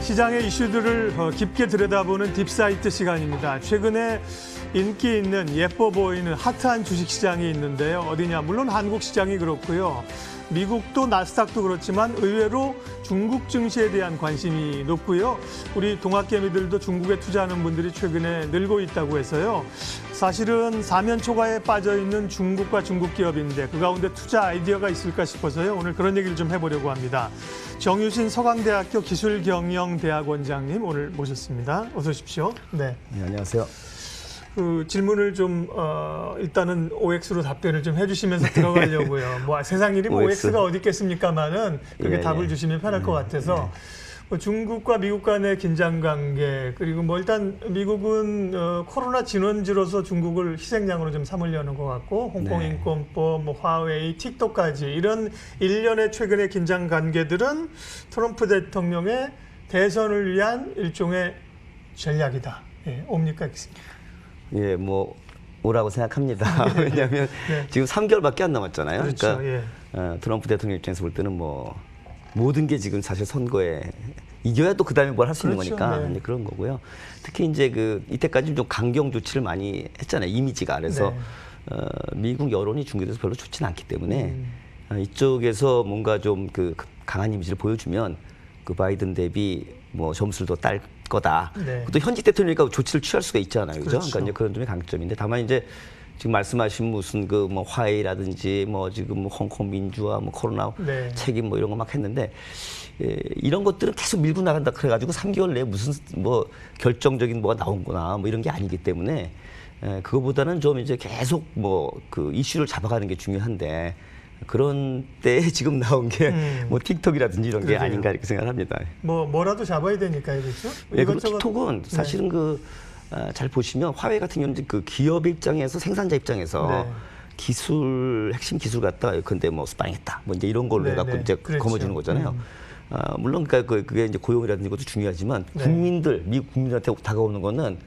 시장의 이슈들을 깊게 들여다보는 딥사이트 시간입니다. 최근에 인기 있는 예뻐 보이는 핫한 주식시장이 있는데요. 어디냐? 물론 한국 시장이 그렇고요. 미국도 나스닥도 그렇지만 의외로 중국 증시에 대한 관심이 높고요. 우리 동학개미들도 중국에 투자하는 분들이 최근에 늘고 있다고 해서요. 사실은 사면초가에 빠져있는 중국과 중국 기업인데 그 가운데 투자 아이디어가 있을까 싶어서요. 오늘 그런 얘기를 좀 해보려고 합니다. 정유신 서강대학교 기술경영대학원장님 오늘 모셨습니다. 어서 오십시오. 네, 안녕하세요. 그 질문을 좀 일단은 OX로 답변을 좀 해주시면서 들어가려고요. 뭐 세상 일이 뭐 OX가 어디 있겠습니까만은 그렇게 답을 주시면 편할 것 같아서 뭐 중국과 미국 간의 긴장 관계 그리고 뭐 일단 미국은 코로나 진원지로서 중국을 희생양으로 좀 삼으려는 것 같고 홍콩 인권법, 뭐 화웨이, 틱톡까지 이런 일련의 최근의 긴장 관계들은 트럼프 대통령의 대선을 위한 일종의 전략이다. 예, 옵니까? 예, 뭐 오라고 생각합니다. 왜냐하면 지금 3개월밖에 안 남았잖아요. 그렇죠. 그러니까 트럼프 대통령 입장에서 볼 때는 뭐 모든 게 지금 사실 선거에 이겨야 또 그다음에 뭘 할 수 있는 거니까 이제 그런 거고요. 특히 이제 그 이때까지 좀 강경 조치를 많이 했잖아요. 이미지가 그래서 미국 여론이 중국에서 별로 좋지는 않기 때문에 이쪽에서 뭔가 좀 그 강한 이미지를 보여주면 그 바이든 대비 뭐 점수를 더 딸 거다. 또 현직 대통령이니까 조치를 취할 수가 있잖아요. 그죠? 그러니까 이제 그런 점이 강점인데 다만 이제 지금 말씀하신 무슨 그 뭐 화웨이라든지 뭐 지금 뭐 홍콩 민주화 뭐 코로나 책임 뭐 이런 거 막 했는데 이런 것들은 계속 밀고 나간다 그래가지고 3개월 내에 무슨 뭐 결정적인 뭐가 나온거나 뭐 이런 게 아니기 때문에 그거보다는 좀 이제 계속 뭐 그 이슈를 잡아가는 게 중요한데 그런 때에 지금 나온 게 뭐 틱톡이라든지 이런 게 아닌가 이렇게 생각합니다. 뭐라도 잡아야 되니까요, 그렇죠? 예, 그리고 틱톡은 사실은 잘 보시면 화웨이 같은 경우는 그 기업의 입장에서 생산자 입장에서 기술 핵심 기술 갖다가 근데 뭐 스파잉했다, 뭐 이제 이런 걸로 해갖고 이제 거머쥐는 거잖아요. 물론 그러니까 그게 이제 고용이라든지 것도 중요하지만 국민들 미국 국민들한테 다가오는 거는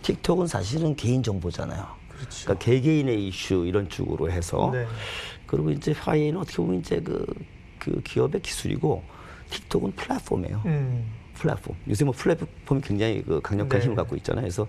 틱톡은 사실은 개인 정보잖아요. 그러니까 개개인의 이슈 이런 쪽으로 해서. 그리고 이제 화웨이는 어떻게 보면 이제 그 기업의 기술이고 틱톡은 플랫폼이에요. 플랫폼. 요새 뭐 플랫폼이 굉장히 그 강력한 힘을 갖고 있잖아요. 그래서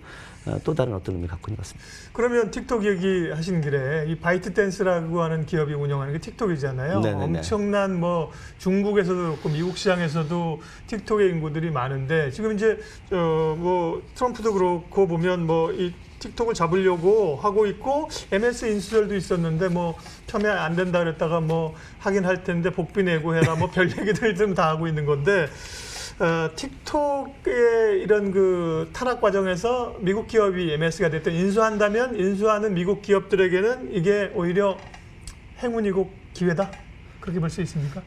또 다른 어떤 의미를 갖고 있는 것 같습니다. 그러면 틱톡 얘기하신 길에 이 바이트댄스라고 하는 기업이 운영하는 게 틱톡이잖아요. 엄청난 뭐 중국에서도 그렇고 미국 시장에서도 틱톡의 인구들이 많은데 지금 이제 뭐 트럼프도 그렇고 보면 뭐 이 틱톡을 잡으려고 하고 있고 MS 인수절도 있었는데 뭐 처음에 안 된다 그랬다가 뭐 하긴 할 텐데 복비 내고 해라 뭐 별 얘기들 좀 다 하고 있는 건데 틱톡의 이런 그 타락 과정에서 미국 기업이 MS가 됐든 인수한다면 인수하는 미국 기업들에게는 이게 오히려 행운이고 기회다? 그렇게 볼 수 있습니까?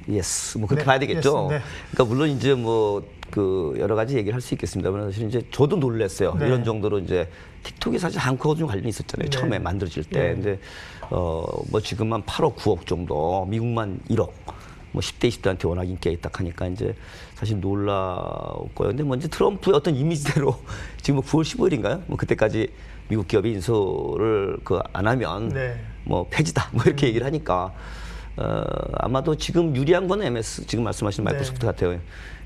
예스, 뭐 그렇게 봐야 되겠죠. 그러니까 물론 이제 뭐 그 여러 가지 얘기를 할 수 있겠습니다만 사실 이제 저도 놀랐어요. 이런 정도로 이제 틱톡이 사실 한국하고 좀 관련이 있었잖아요. 처음에 만들어질 때. 근데 뭐 지금만 8억, 9억 정도, 미국만 1억. 뭐 10대, 20대한테 워낙 인기가 있다 하니까 이제 사실 놀라울 거예요. 근데 뭐 이제 트럼프의 어떤 이미지대로 지금 뭐 9월 15일인가요? 뭐 그때까지 미국 기업이 인수를 안 하면 뭐 폐지다. 뭐 이렇게 얘기를 하니까 아마도 지금 유리한 거는 MS 지금 말씀하신 마이크로소프트 같아요.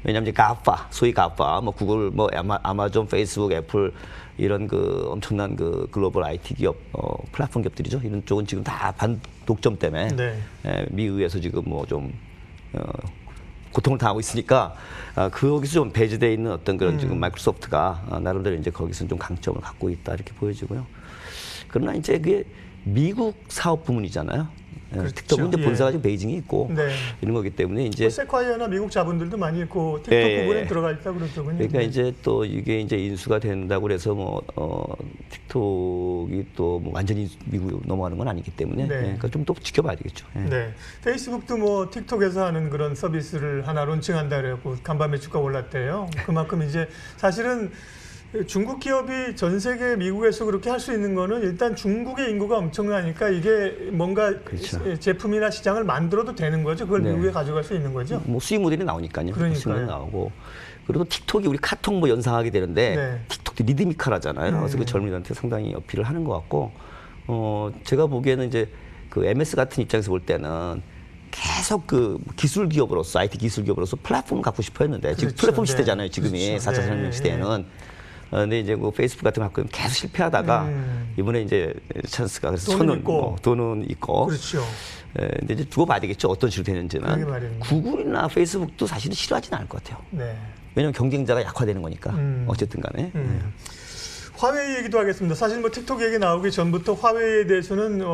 왜냐하면 이제 가파, 소위 가파, 뭐 구글, 뭐 아마존, 페이스북, 애플 이런 그 엄청난 그 글로벌 IT 기업, 플랫폼 기업들이죠. 이런 쪽은 지금 다 반독점 때문에 미의회에서 지금 뭐 좀 고통을 당하고 있으니까 거기서 좀 배제되어 있는 어떤 그런 지금 마이크로소프트가 나름대로 이제 거기서 좀 강점을 갖고 있다 이렇게 보여지고요. 그러나 이제 그게 미국 사업 부문이잖아요. 틱톡은 이제 본사가 지금 베이징에 있고 이런 거기 때문에 이제 세콰이어나 미국 자본들도 많이 있고 틱톡 부분에 들어가 있다 그러더군요. 그러니까 이제 또 이게 이제 인수가 된다고 그래서 뭐 틱톡이 또 뭐 완전히 미국 넘어가는 건 아니기 때문에 그러니까 좀 또 지켜봐야 되겠죠. 페이스북도 뭐 틱톡에서 하는 그런 서비스를 하나 론칭한다 그래고 간밤에 주가 올랐대요. 그만큼 이제 사실은 중국 기업이 전 세계 미국에서 그렇게 할 수 있는 거는 일단 중국의 인구가 엄청나니까 이게 뭔가 제품이나 시장을 만들어도 되는 거죠. 그걸 미국에 가져갈 수 있는 거죠. 뭐 수익 모델이 나오니까요. 수익 모델이 나오고 그리고 틱톡이 우리 카톡 뭐 연상하게 되는데 틱톡도 리드미컬하잖아요. 그래서 그 젊은이들한테 상당히 어필을 하는 것 같고 제가 보기에는 이제 그 MS 같은 입장에서 볼 때는 계속 그 기술 기업으로서 IT 기술 기업으로서 플랫폼을 갖고 싶어 했는데 지금 그렇죠. 플랫폼 네. 시대잖아요. 지금이 그렇죠. 4차 산업혁명 네. 시대에는. 근데 이제 뭐 페이스북 같은 거 갖고 계속 실패하다가 이번에 이제 찬스가 그래서 돈은 있고. 그렇죠. 근데 이제 두고 봐야 되겠죠. 어떤 식으로 되는지는. 구글이나 페이스북도 사실은 싫어하지는 않을 것 같아요. 네. 왜냐하면 경쟁자가 약화되는 거니까. 어쨌든 간에. 화웨이 얘기도 하겠습니다. 사실 뭐 틱톡 얘기 나오기 전부터 화웨이에 대해서는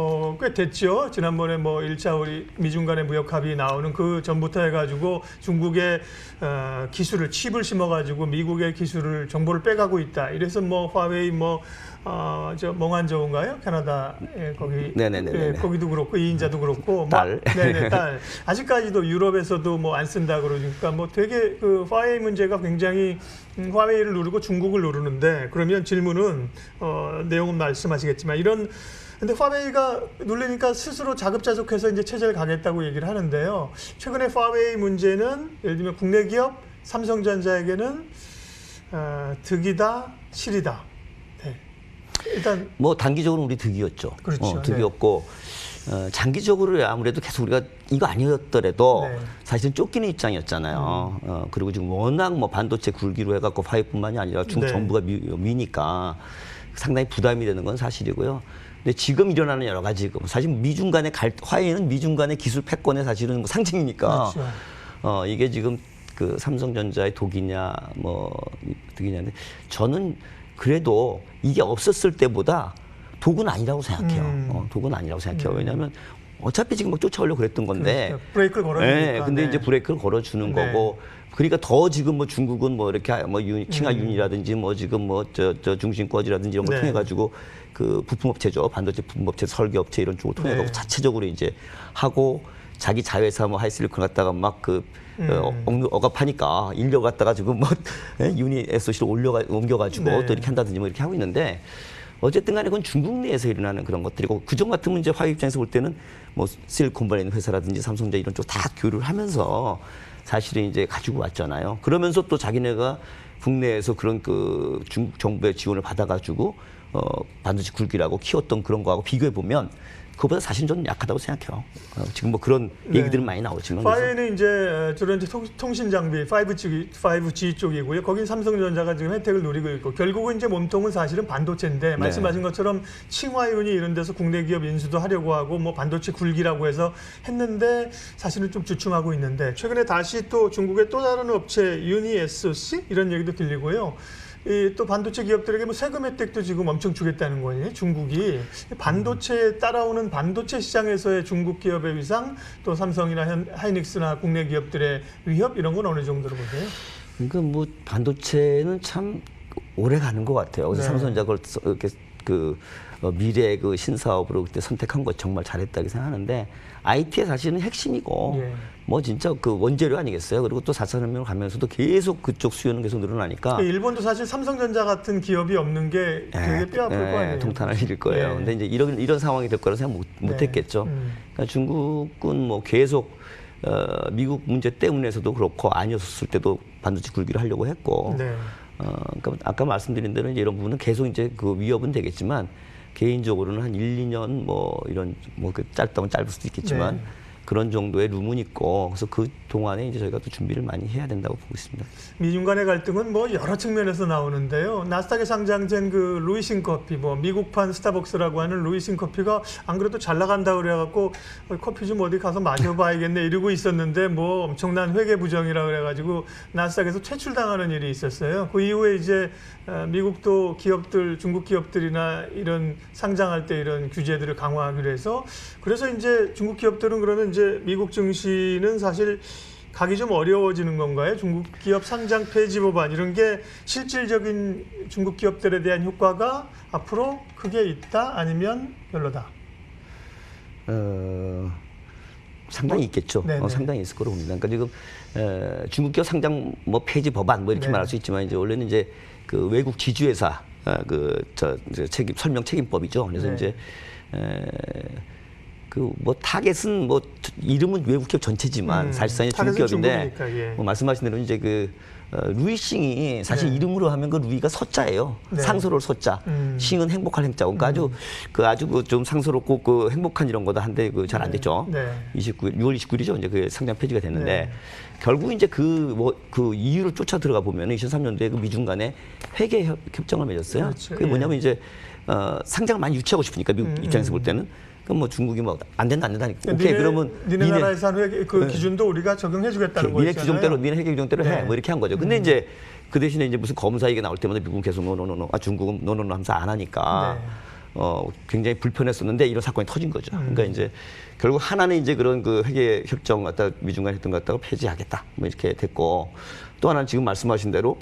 꽤 됐죠. 지난번에 뭐 1차 우리 미중 간의 무역 합의 나오는 그 전부터 해가지고 중국의 기술을 칩을 심어가지고 미국의 기술을 정보를 빼가고 있다. 이래서 뭐 화웨이 저 멍한저우인가요? 캐나다 거기 네네네. 거기도 그렇고 이인자도 그렇고 딸. 네네 딸. 아직까지도 유럽에서도 뭐 안 쓴다 그러니까 뭐 되게 그 화웨이 문제가 굉장히 화웨이를 누르고 중국을 누르는데 그러면 질문은 내용은 말씀하시겠지만 이런 근데 화웨이가 눌리니까 스스로 자급자족해서 이제 체제를 가겠다고 얘기를 하는데요. 최근에 화웨이 문제는 예를 들면 국내 기업 삼성전자에게는 득이다 실이다. 네. 일단 뭐 단기적으로 우리 득이었죠. 그렇죠. 득이었고 장기적으로 아무래도 계속 우리가 이거 아니었더라도 네. 사실은 쫓기는 입장이었잖아요. 그리고 지금 워낙 뭐 반도체 굴기로 해갖고 화웨이뿐만이 아니라 중국 네. 정부가 미니까 상당히 부담이 되는 건 사실이고요. 근데 지금 일어나는 여러 가지 사실 미중 간의 화웨이는 미중 간의 기술 패권의 사실은 뭐 상징이니까 그렇죠. 이게 지금 그 삼성전자의 독이냐 득이냐인데 저는 그래도 이게 없었을 때보다 독은 아니라고 생각해요. 독은 아니라고 생각해요. 왜냐하면 어차피 지금 막 쫓아오려고 그랬던 건데. 그렇죠. 브레이크를 걸어주니까. 네, 근데 이제 브레이크를 걸어주는 거고. 그러니까 더 지금 뭐 중국은 뭐 이렇게 뭐 칭화윤이라든지 뭐 지금 뭐 저 중심꺼지라든지 이런 걸 통해 가지고 그 부품업체죠. 반도체 부품업체, 설계업체 이런 쪽을 통해 가지고 자체적으로 이제 하고 자기 자회사 뭐 하이실리콘 갖다가 막 억압하니까 인력 갖다가 지금 뭐 유니 SOC를 옮겨가지고 또 이렇게 한다든지 뭐 이렇게 하고 있는데 어쨌든 간에 그건 중국 내에서 일어나는 그런 것들이고 그전 같으면 이제 화웨이 입장에서 볼 때는 뭐 실리콘밸리 있는 회사라든지 삼성전자 이런 쪽 다 교류를 하면서 사실은 이제 가지고 왔잖아요. 그러면서 또 자기네가 국내에서 그런 그 중국 정부의 지원을 받아가지고 반도체 굴기라고 키웠던 그런 거하고 비교해 보면 그거보다 사실 저는 약하다고 생각해요. 지금 뭐 그런 얘기들은 많이 나오지만. 화웨이는 이제 주로 이제 통신 장비 5G 쪽이고요. 거긴 삼성전자가 지금 혜택을 누리고 있고 결국은 이제 몸통은 사실은 반도체인데 말씀하신 것처럼 칭화윤이 이런 데서 국내 기업 인수도 하려고 하고 뭐 반도체 굴기라고 해서 했는데 사실은 좀 주춤하고 있는데 최근에 다시 또 중국의 또 다른 업체 유니 SOC 이런 얘기도 들리고요. 또 반도체 기업들에게 뭐 세금 혜택도 지금 엄청 주겠다는 거예요. 중국이 반도체에 따라오는 반도체 시장에서의 중국 기업의 위상, 또 삼성이나 하이닉스나 국내 기업들의 위협 이런 건 어느 정도로 보세요? 그러니까 뭐 반도체는 참 오래 가는 것 같아요. 그래서 삼성전자가 그걸 이렇게 미래의 그 신사업으로 그때 선택한 거 정말 잘했다고 생각하는데 IT의 사실은 핵심이고 뭐 진짜 그 원재료 아니겠어요. 그리고 또 4차 산업혁명 가면서도 계속 그쪽 수요는 계속 늘어나니까. 일본도 사실 삼성전자 같은 기업이 없는 게 되게 뼈아플 거 아니에요. 통탄할 일일 거예요. 근데 이제 이런 상황이 될 거라 생각 못 했겠죠. 그러니까 중국은 뭐 계속 미국 문제 때문에서도 그렇고 아니었을 때도 반도체 굴기를 하려고 했고. 그러니까 아까 말씀드린 대로 이제 이런 부분은 계속 이제 그 위협은 되겠지만 개인적으로는 한 1, 2년 뭐 이런 뭐 그 짧다면 짧을 수도 있겠지만 그런 정도의 룸은 있고 그래서 그 동안에 이제 저희가 또 준비를 많이 해야 된다고 보고 있습니다. 미중 간의 갈등은 뭐 여러 측면에서 나오는데요. 나스닥에 상장된 그 루이싱 커피, 뭐 미국판 스타벅스라고 하는 루이싱 커피가 안 그래도 잘 나간다 그래갖고 커피 좀 어디 가서 마셔봐야겠네 이러고 있었는데 뭐 엄청난 회계 부정이라 그래가지고 나스닥에서 퇴출당하는 일이 있었어요. 그 이후에 이제 미국도 기업들, 중국 기업들이나 이런 상장할 때 이런 규제들을 강화하기로 해서 그래서 이제 중국 기업들은 그러면 이제 미국 증시는 사실 가기 좀 어려워지는 건가요? 중국 기업 상장 폐지 법안 이런 게 실질적인 중국 기업들에 대한 효과가 앞으로 크게 있다 아니면 별로다? 상당히 있겠죠. 상당히 있을 거로 봅니다. 그러니까 지금 중국 기업 상장 뭐 폐지 법안 뭐 이렇게 말할 수 있지만 이제 원래는 이제 그 외국 지주회사 설명 책임법이죠. 그래서 이제 그 뭐 타겟은 뭐 이름은 외국 기업 전체지만 사실상 중국 기업인데 예. 뭐 말씀하신 대로 이제 그 루이싱이 사실 네. 이름으로 하면 그 루이가 서자예요. 네. 상서로울 서자. 싱은 행복할 행자. 그러니까 아주 그 좀 상서롭고 그 행복한 이런 거다 한데 그 잘 안 됐죠. 네. 6월 29일이죠. 이제 그 상장 폐지가 됐는데 네. 결국 이제 그 이유를 쫓아 들어가 보면 2003년도에 그 미중 간에 회계 협정을 맺었어요. 그렇죠. 그게 뭐냐면 이제 상장을 많이 유치하고 싶으니까 미국 입장에서 볼 때는. 그럼 뭐 중국이 뭐 안 된다 하니까 오케이 그러면 니네 나라에서 한 회계 그 기준도 우리가 적용해 주겠다는 거잖아요. 니네 규정대로 니네 회계 규정대로 해. 네. 뭐 이렇게 한 거죠. 근데 이제 그 대신에 이제 무슨 검사 얘기 나올 때마다 미국은 계속 노노노노 중국은 노노노 하면서 안 하니까 네. 굉장히 불편했었는데 이런 사건이 터진 거죠. 그러니까 이제 결국 하나는 이제 그런 그 회계 협정 갖다 미중 간 했던 것 갖다가 폐지하겠다. 뭐 이렇게 됐고 또 하나는 지금 말씀하신 대로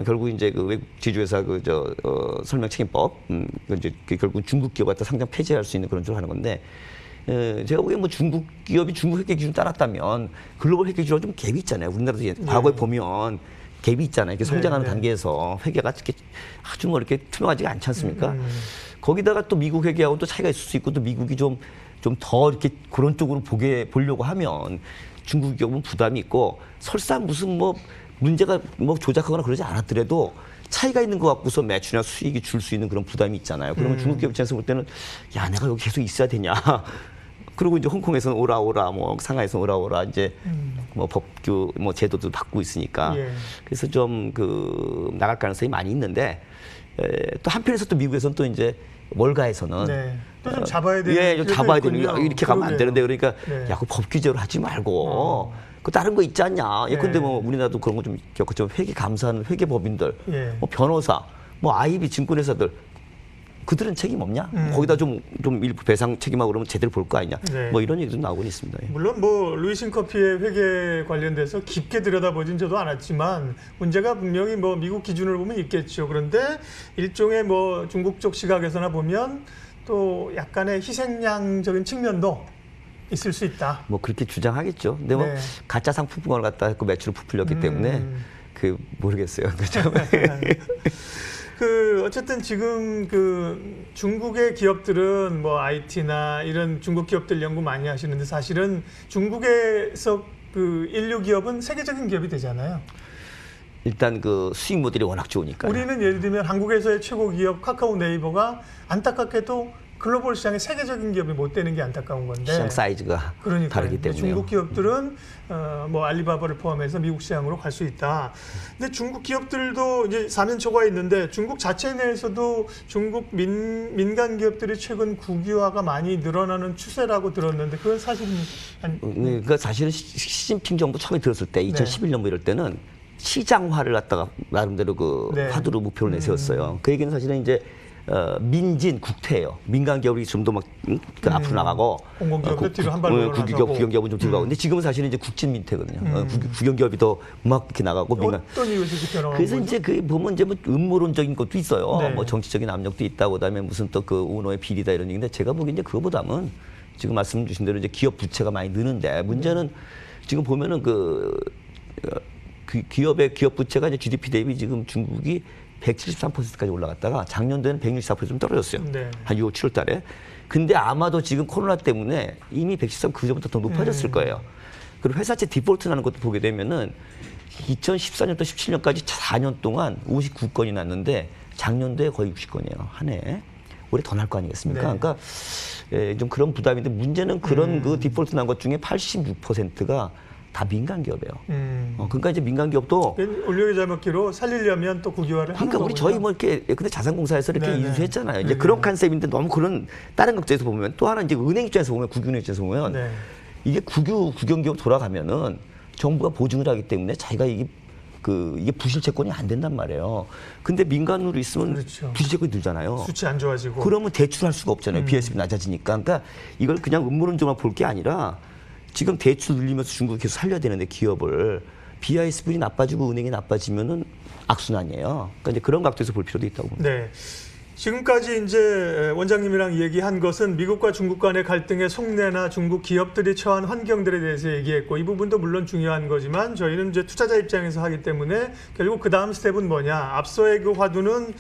결국 이제 그 외국 지주회사 설명 책임법, 이제 결국 중국 기업 갖다 상장 폐지할 수 있는 그런 줄 하는 건데, 제가 보기엔 뭐 중국 기업이 중국 회계 기준 따랐다면 글로벌 회계 기준하고 좀 갭이 있잖아요. 우리나라도 과거에 보면 갭이 있잖아요. 이렇게 성장하는 단계에서 회계가 이렇게 아주 뭐 이렇게 투명하지가 않지 않습니까? 거기다가 또 미국 회계하고 또 차이가 있을 수 있고 또 미국이 좀 더 이렇게 그런 쪽으로 보려고 하면 중국 기업은 부담이 있고 설사 무슨 뭐 문제가 뭐 조작하거나 그러지 않았더라도 차이가 있는 것 같고서 매출이나 수익이 줄 수 있는 그런 부담이 있잖아요. 그러면 중국 기업 입장에서 볼 때는 야 내가 여기 계속 있어야 되냐. 그리고 이제 홍콩에서는 오라 뭐 상하이에서 오라 이제 뭐 법규 뭐 제도도 바꾸고 있으니까 예. 그래서 좀 나갈 가능성이 많이 있는데 또 한편에서 또 미국에서는 또 이제 월가에서는 네. 또 좀 잡아야 되는 좀 잡아야 되는 이렇게 가면 안 되는데 그러니까 네. 야 그 법 규제로 하지 말고 그 다른 거 있지 않냐. 예컨대 네. 뭐 우리나라도 그런 거 좀 겪었죠. 회계 감사하는 회계법인들, 예. 뭐 변호사, 뭐 IB 증권회사들 그들은 책임 없냐? 거기다 좀 일부 배상 책임하고 그러면 제대로 볼 거 아니냐? 네. 뭐 이런 얘기도 나오고 있습니다. 예. 물론 뭐 루이싱 커피의 회계 관련돼서 깊게 들여다보진 저도 않았지만 문제가 분명히 뭐 미국 기준을 보면 있겠죠. 그런데 일종의 뭐 중국 쪽 시각에서나 보면 또 약간의 희생양적인 측면도 있을 수 있다. 뭐 그렇게 주장하겠죠. 근데 뭐 네. 가짜 상품권을 갖다 했고 매출을 부풀렸기 때문에 모르겠어요. 그렇죠. 어쨌든 지금 중국의 기업들은 뭐 IT나 이런 중국 기업들 연구 많이 하시는데 사실은 중국에서 인류 기업은 세계적인 기업이 되잖아요. 일단 수익 모델이 워낙 좋으니까. 우리는 예를 들면 한국에서의 최고 기업 카카오 네이버가 안타깝게도 글로벌 시장에 세계적인 기업이 못 되는 게 안타까운 건데 시장 사이즈가 다르기 때문에 중국 기업들은 뭐 알리바바를 포함해서 미국 시장으로 갈 수 있다. 근데 중국 기업들도 이제 사면초가 있는데 중국 자체 내에서도 중국 민간 기업들이 최근 국유화가 많이 늘어나는 추세라고 들었는데 그건 사실입니까? 그러니까 사실은 시진핑 정부 처음에 들었을 때 2011년 뭐 이럴 때는 시장화를 갖다가 나름대로 화두로 목표를 내세웠어요. 그 얘기는 사실은 이제 민진 국태예요. 민간 기업이 좀 더 막 앞으로 나가고 공공기업도 뒤로 한 발로 국유기업, 국영기업은 좀 뒤로 가고. 근데 지금은 사실은 이제 국진 민태거든요. 국영기업이 더 막 이렇게 나가고 민간. 어떤 이유에서 이렇게 변화가 그래서 이제 보면 이제 뭐 음모론적인 것도 있어요. 네. 뭐 정치적인 압력도 있다고 그다음에 무슨 또 오너의 비리다 이런 얘기인데 제가 보기엔 이제 그거보다는 지금 말씀 주신 대로 이제 기업 부채가 많이 느는데 문제는 지금 보면은 기업의 기업 부채가 이제 GDP 대비 지금 중국이 173%까지 올라갔다가 작년도에는 164% 좀 떨어졌어요. 네. 한 6월, 7월 달에. 근데 아마도 지금 코로나 때문에 이미 113 그전부터 더 높아졌을 거예요. 그리고 회사채 디폴트 나는 것도 보게 되면은 2014년부터 17년까지 4년 동안 59건이 났는데 작년도에 거의 60건이에요. 한 해. 올해 더 날 거 아니겠습니까? 네. 그러니까 좀 그런 부담인데 문제는 그런 디폴트 난 것 중에 86%가 다 민간 기업이에요. 그러니까 이제 민간 기업도 울력이 잘 먹기로 살리려면 또 국유화를 하는 그러니까 우리 거군요. 저희 뭐 이렇게 근데 자산공사에서 이렇게 네네. 인수했잖아요. 이제 그런 컨셉인데 너무 그런 다른 국제에서 보면 또 하나 이제 은행 입장에서 보면 국유은행 입장에서 보면 네. 이게 국영기업 돌아가면은 정부가 보증을 하기 때문에 자기가 이게 부실 채권이 안 된단 말이에요. 근데 민간으로 있으면 그렇죠. 부실 채권이 늘잖아요. 수치 안 좋아지고. 그러면 대출할 수가 없잖아요. BSP 낮아지니까. 그러니까 이걸 그냥 음모론적으로 볼 게 아니라 지금 대출 늘리면서 중국이 계속 살려야 되는데 기업을 BISP이 나빠지고 은행이 나빠지면은 악순환이에요. 그러니까 이제 그런 각도에서 볼 필요도 있다고 봅니다. 네. 지금까지 이제 원장님이랑 얘기한 것은 미국과 중국 간의 갈등의 속내나 중국 기업들이 처한 환경들에 대해서 얘기했고 이 부분도 물론 중요한 거지만 저희는 이제 투자자 입장에서 하기 때문에 결국 그 다음 스텝은 뭐냐. 앞서의 화두는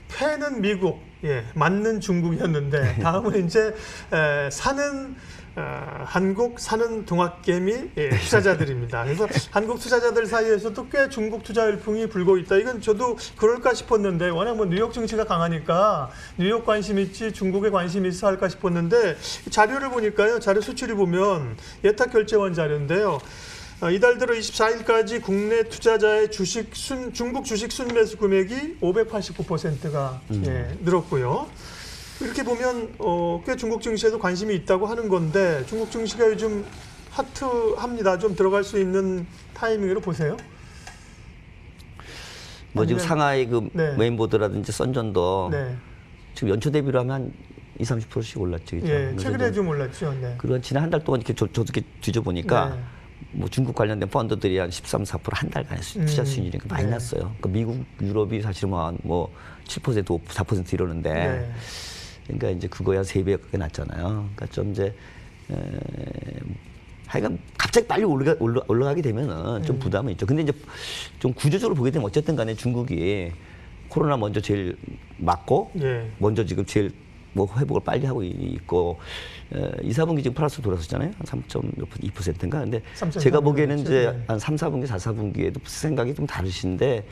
패는 미국, 예, 맞는 중국이었는데 다음은 이제 사는 한국 사는 동학개미 투자자들입니다. 그래서 한국 투자자들 사이에서도 꽤 중국 투자 열풍이 불고 있다. 이건 저도 그럴까 싶었는데 워낙 뭐 뉴욕 증시가 강하니까 뉴욕 관심 있지 중국에 관심 있어 할까 싶었는데 자료를 보니까요. 자료 수치를 보면 예탁 결제원 자료인데요. 이달 들어 24일까지 국내 투자자의 중국 주식 순매수 금액이 589%가 늘었고요. 이렇게 보면 꽤 중국 증시에도 관심이 있다고 하는 건데 중국 증시가 요즘 핫합니다. 좀 들어갈 수 있는 타이밍으로 보세요. 뭐 지금 상하이 그 메인보드라든지 선전도 지금 연초 대비로 하면 한 20-30%씩 올랐죠. 그렇죠? 예, 최근에 좀 올랐죠. 네. 그런 지난 한 달 동안 이렇게 저도 이렇게 뒤져보니까 뭐 중국 관련된 펀드들이 한 13-14% 한 달간 투자 수익률이 많이 났어요. 그러니까 미국, 유럽이 사실 뭐 7%, 4% 이러는데 그러니까 이제 그거야 3배 가까이 났잖아요. 그러니까 좀 이제 하여간 갑자기 빨리 올라가게 되면은 좀 부담은 있죠. 근데 이제 좀 구조적으로 보게 되면 어쨌든 간에 중국이 코로나 먼저 제일 맞고 먼저 지금 제일 뭐 회복을 빨리 하고 있고 2, 4분기 지금 플러스로 돌아섰잖아요. 한 3.2%인가. 근데 제가 보기에는 이제 한 3, 4분기, 4, 4분기에도 생각이 좀 다르신데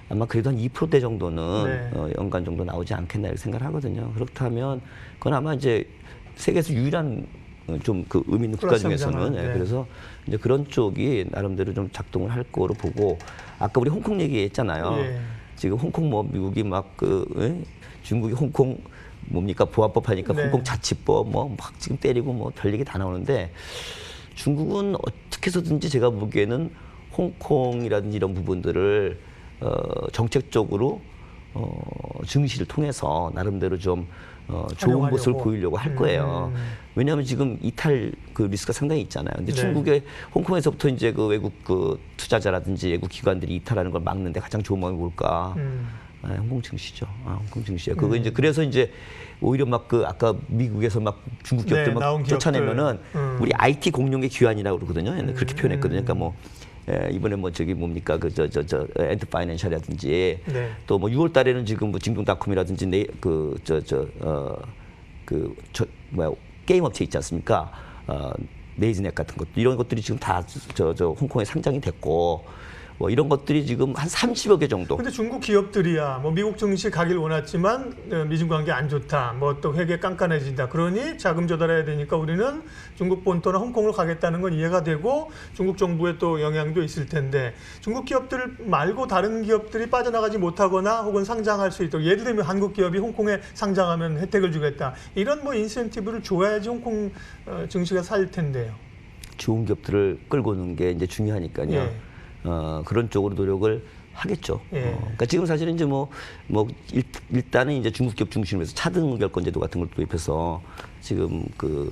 아마 그래도 한 2%대 정도는 연간 정도 나오지 않겠나 이렇게 생각을 하거든요. 그렇다면 그건 아마 이제 세계에서 유일한 좀 그 의미 있는 국가 중에서는 그래서 이제 그런 쪽이 나름대로 좀 작동을 할 거로 보고 아까 우리 홍콩 얘기했잖아요. 지금 홍콩 뭐 미국이 막 중국이 홍콩 뭡니까 보안법 하니까 홍콩 자치법 뭐 막 지금 때리고 뭐 별 얘기 다 나오는데 중국은 어떻게 해서든지 제가 보기에는 홍콩이라든지 이런 부분들을 정책적으로 증시를 통해서 나름대로 좀 좋은 모습을 보이려고 할 거예요. 왜냐하면 지금 이탈 그 리스크가 상당히 있잖아요. 근데 중국의 홍콩에서부터 이제 그 외국 그 투자자라든지 외국 기관들이 이탈하는 걸 막는데 가장 좋은 방법이 뭘까? 홍콩 증시죠. 홍콩 증시요. 그거 이제 그래서 이제 오히려 막 그 아까 미국에서 막 중국 기업들 막 쫓아내면은 우리 IT 공룡의 귀환이라고 그러거든요. 그렇게 표현했거든요. 그러니까 뭐 이번에 뭐 저기 뭡니까 그 엔드 파이낸셜이라든지 또 뭐 6월 달에는 지금 뭐 징동닷컴이라든지 게임 업체 있지 않습니까? 네이즈넷 같은 것도 이런 것들이 지금 다 홍콩에 상장이 됐고 뭐 이런 것들이 지금 한 30여 개 정도. 근데 중국 기업들이야 뭐 미국 증시 가길 원했지만 미중 관계 안 좋다. 뭐 또 회계 깐깐해진다. 그러니 자금 조달해야 되니까 우리는 중국 본토나 홍콩을 가겠다는 건 이해가 되고 중국 정부의 또 영향도 있을 텐데 중국 기업들 말고 다른 기업들이 빠져나가지 못하거나 혹은 상장할 수 있도록 예를 들면 한국 기업이 홍콩에 상장하면 혜택을 주겠다. 이런 뭐 인센티브를 줘야지 홍콩 증시가 살 텐데요. 좋은 기업들을 끌고 오는 게 이제 중요하니까요. 그런 쪽으로 노력을 하겠죠. 그러니까 지금 사실은 이제 일단은 이제 중국 기업 중심으로 해서 차등 결권 제도 같은 걸 도입해서 지금 그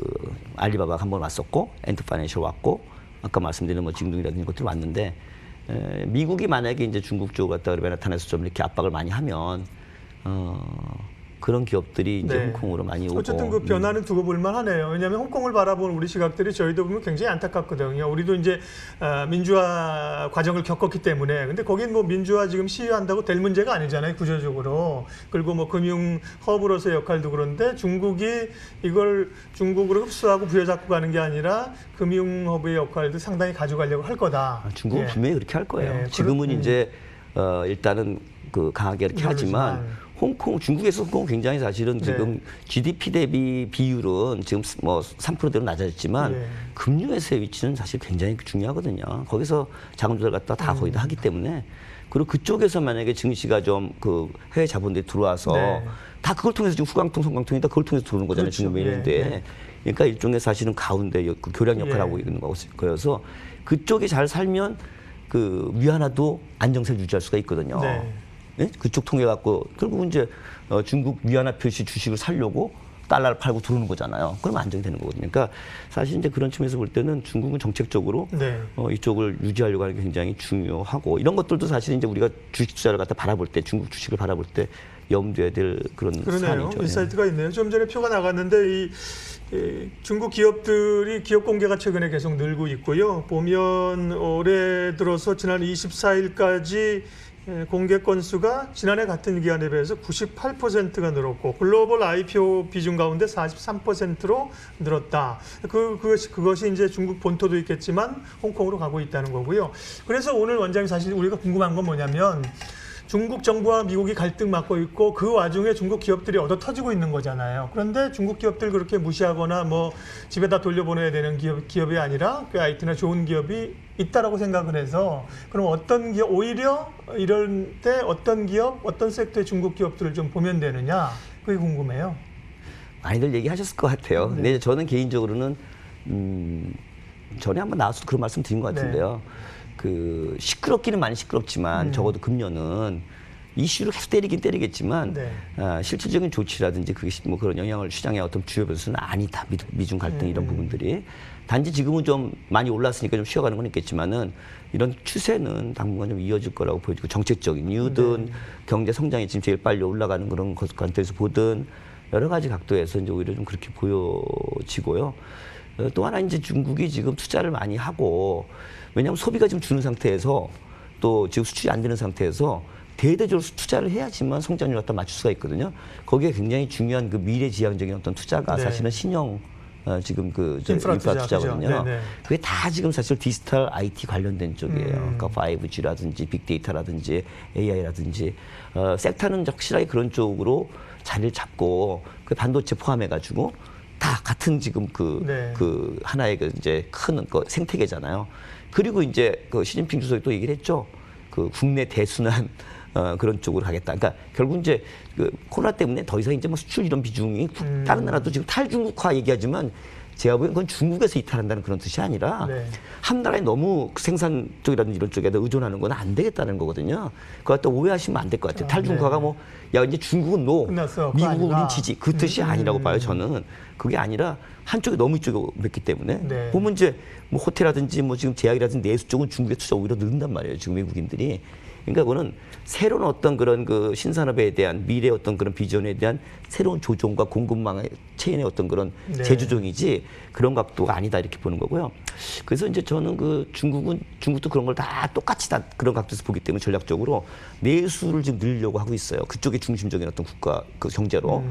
알리바바가 한번 왔었고 엔트 파이낸셜 왔고 아까 말씀드린 뭐 징동이라든지 것들이 왔는데 미국이 만약에 이제 중국 쪽 갖다 나타나서 좀 이렇게 압박을 많이 하면 그런 기업들이 이제 홍콩으로 많이 오고. 어쨌든 그 변화는 두고 볼 만하네요. 왜냐하면 홍콩을 바라보는 우리 시각들이 저희도 보면 굉장히 안타깝거든요. 우리도 이제 민주화 과정을 겪었기 때문에. 근데 거긴 뭐 민주화 지금 시위한다고 될 문제가 아니잖아요. 구조적으로. 그리고 뭐 금융 허브로서의 역할도 그런데 중국이 이걸 중국으로 흡수하고 부여잡고 가는 게 아니라 금융 허브의 역할도 상당히 가져가려고 할 거다. 중국은 분명히 그렇게 할 거예요. 지금은 이제 일단은 그 강하게 이렇게 하지만 홍콩, 중국에서 홍콩은 굉장히 사실은 지금 GDP 대비 비율은 지금 뭐 3%대로 낮아졌지만 금융에서의 위치는 사실 굉장히 중요하거든요. 거기서 자금 조달 갖다 다 거의 다 하기 때문에 그리고 그쪽에서 만약에 증시가 좀 그 해외 자본들이 들어와서 다 그걸 통해서 지금 후광통, 성광통이 다 그걸 통해서 들어오는 거잖아요. 지금 있는데. 그러니까 일종의 사실은 가운데 그 교량 역할을 하고 있는 거여서 그쪽이 잘 살면 그 위안화도 안정세를 유지할 수가 있거든요. 네? 그쪽 통해 갖고 결국 이제 중국 위안화 표시 주식을 살려고 달러를 팔고 들어오는 거잖아요. 그럼 안정이 되는 거거든요. 그러니까 사실 이제 그런 측면에서 볼 때는 중국은 정책적으로 이쪽을 유지하려고 하는 게 굉장히 중요하고 이런 것들도 사실 이제 우리가 주식 투자를 갖다 바라볼 때 중국 주식을 바라볼 때 염두에 될 그런 사안이죠. 인사이트가 있네요. 좀 전에 표가 나갔는데 이 중국 기업들이 기업 공개가 최근에 계속 늘고 있고요. 보면 올해 들어서 지난 24일까지 공개 건수가 지난해 같은 기간에 비해서 98%가 늘었고 글로벌 IPO 비중 가운데 43%로 늘었다. 그것이 이제 중국 본토도 있겠지만 홍콩으로 가고 있다는 거고요. 그래서 오늘 원장님 사실 우리가 궁금한 건 뭐냐면 중국 정부와 미국이 갈등 맞고 있고 그 와중에 중국 기업들이 얻어 터지고 있는 거잖아요. 그런데 중국 기업들 그렇게 무시하거나 뭐 집에다 돌려보내야 되는 기업이 아니라 그 IT나 좋은 기업이 있다라고 생각을 해서 그럼 어떤 기업 오히려 이럴 때 어떤 기업, 어떤 섹터의 중국 기업들을 좀 보면 되느냐 그게 궁금해요. 많이들 얘기하셨을 것 같아요. 네. 근데 저는 개인적으로는 전에 한번 나와서 그런 말씀 드린 것 같은데요. 그 시끄럽기는 많이 시끄럽지만 적어도 금년은 이슈를 계속 때리긴 때리겠지만 실질적인 조치라든지 그게 뭐 그런 영향을 시장의 어떤 주요 변수는 아니다. 미중 갈등 이런 부분들이 단지 지금은 좀 많이 올랐으니까 좀 쉬어가는 건 있겠지만은 이런 추세는 당분간 좀 이어질 거라고 보여지고 정책적인 이유든 경제 성장이 지금 제일 빨리 올라가는 그런 관점에서 보든 여러 가지 각도에서 이제 오히려 좀 그렇게 보여지고요. 또 하나 이제 중국이 지금 투자를 많이 하고 왜냐하면 소비가 지금 주는 상태에서 또 지금 수출이 안 되는 상태에서 대대적으로 투자를 해야지만 성장률을 갖다 맞출 수가 있거든요. 거기에 굉장히 중요한 그 미래지향적인 어떤 투자가 사실은 신형 지금 그 인프라 투자거든요. 그게 다 지금 사실 디지털 IT 관련된 쪽이에요. 그러니까 5G라든지 빅데이터라든지 AI라든지 섹터는 확실하게 그런 쪽으로 자리를 잡고 그 반도체 포함해가지고 다 같은 지금 그 하나의 그 이제 큰 그 생태계잖아요. 그리고 이제 그 시진핑 주석이 또 얘기를 했죠. 그 국내 대순환 그런 쪽으로 가겠다. 그러니까 결국 이제 그 코로나 때문에 더 이상 이제 뭐 수출 이런 비중이 다른 나라도 지금 탈중국화 얘기하지만 제가 보기엔 그건 중국에서 이탈한다는 그런 뜻이 아니라 한 나라에 너무 생산 쪽이라든지 이런 쪽에다 의존하는 건 안 되겠다는 거거든요. 그거 갖다 오해하시면 안 될 것 같아요. 탈중국화가 뭐 야 이제 중국은 노, 미국은 우린 지지 그 뜻이 아니라고 봐요. 저는 그게 아니라 한쪽이 너무 이쪽에 맺기 때문에 보면 이제 뭐 호텔이라든지 뭐 지금 제약이라든지 내수 쪽은 중국에 투자 오히려 늘는단 말이에요. 지금 외국인들이. 그러니까 그거는 새로운 어떤 그런 그 신산업에 대한 미래 어떤 그런 비전에 대한 새로운 조종과 공급망의 체인의 어떤 그런 재조정이지 그런 각도가 아니다 이렇게 보는 거고요. 그래서 이제 저는 그 중국도 그런 걸 다 똑같이 다 그런 각도에서 보기 때문에 전략적으로 내수를 지금 늘리려고 하고 있어요. 그쪽에 중심적인 어떤 국가 그 경제로.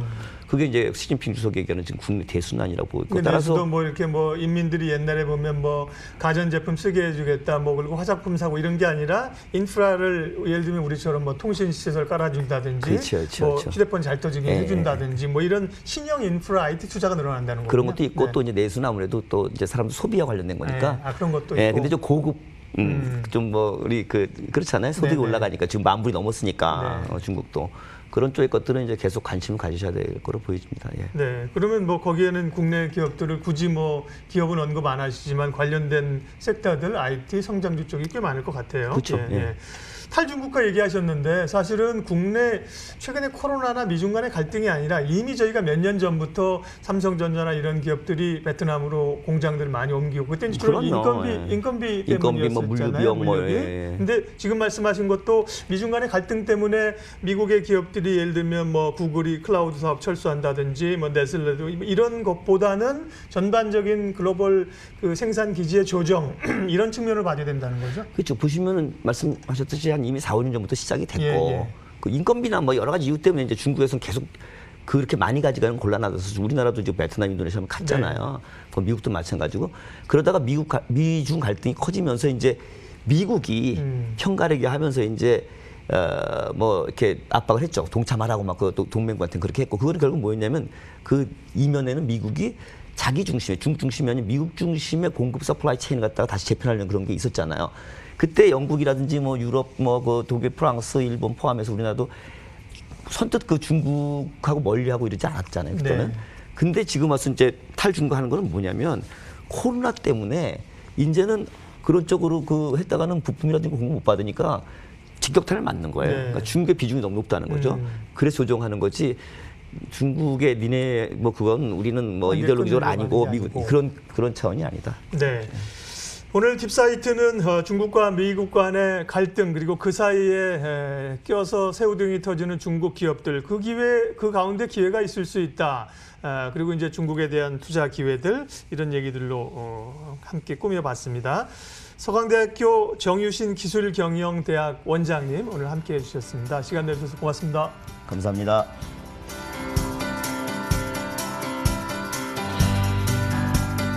그게 이제 시진핑 주석이 얘기하는 지금 국내 대순환이라고 보고 있고 따라서 뭐 이렇게 뭐 인민들이 옛날에 보면 뭐 가전제품 쓰게 해주겠다 뭐 그리고 화장품 사고 이런 게 아니라 인프라를 예를 들면 우리처럼 뭐 통신 시설 깔아준다든지 뭐 휴대폰 잘 터지게 해준다든지 뭐 이런 신형 인프라 IT 투자가 늘어난다는 거죠. 그런 것도 있고 또 이제 내수는 아무래도 또 이제 사람들 소비와 관련된 거니까. 그런 것도 있고. 근데 좀 고급 좀 뭐 우리 그렇잖아요. 소득이 올라가니까 지금 10,000불이 넘었으니까 중국도. 그런 쪽의 것들은 이제 계속 관심을 가지셔야 될 거로 보여집니다. 네, 그러면 뭐 거기에는 국내 기업들을 굳이 뭐 기업은 언급 안 하시지만 관련된 섹터들 IT 성장주 쪽이 꽤 많을 것 같아요. 그렇죠. 탈중국화 얘기하셨는데 사실은 국내 최근에 코로나나 미중 간의 갈등이 아니라 이미 저희가 몇 년 전부터 삼성전자나 이런 기업들이 베트남으로 공장들을 많이 옮기고 그때 주로 인건비 때문이었잖아요. 근데 지금 말씀하신 것도 미중 간의 갈등 때문에 미국의 기업들이 예를 들면 뭐 구글이 클라우드 사업 철수한다든지 뭐 네슬레도 이런 것보다는 전반적인 글로벌 그 생산 기지의 조정 이런 측면을 봐야 된다는 거죠. 그렇죠. 보시면은 말씀하셨듯이 한 이미 4, 5년 전부터 시작이 됐고 그 인건비나 뭐 여러 가지 이유 때문에 이제 중국에서는 계속 그렇게 많이 가져가는 곤란하다서 우리나라도 이제 베트남, 인도네시아 갔잖아요. 미국도 마찬가지고 그러다가 미중 갈등이 커지면서 이제 미국이 편가르기 하면서 이제 뭐 이렇게 압박을 했죠. 동참하라고 막 그 동맹국한테 그렇게 했고 그거는 결국 뭐였냐면 그 이면에는 미국이 자기 중심의 중국 중심이 아닌 미국 중심의 공급 서플라이 체인을 갖다가 다시 재편하려는 그런 게 있었잖아요. 그때 영국이라든지 뭐 유럽 뭐 그 독일, 프랑스, 일본 포함해서 우리나라도 선뜻 그 중국하고 멀리하고 이러지 않았잖아요. 그때는. 근데 지금 와서 이제 탈중국하는 거는 뭐냐면 코로나 때문에 이제는 그런 쪽으로 그 했다가는 부품이라든지 공급 못 받으니까 직격탄을 맞는 거예요. 그러니까 중국의 비중이 너무 높다는 거죠. 그래서 조정하는 거지. 중국의 니네 뭐 그건 우리는 뭐 이데올로기적으로 아니고 미국 그런 차원이 아니다. 네. 오늘 딥사이트는 중국과 미국 간의 갈등 그리고 그 사이에 껴서 새우등이 터지는 중국 기업들 그 가운데 기회가 있을 수 있다. 그리고 이제 중국에 대한 투자 기회들 이런 얘기들로 함께 꾸며봤습니다. 서강대학교 정유신 기술경영대학 원장님 오늘 함께해 주셨습니다. 시간 내주셔서 고맙습니다. 감사합니다.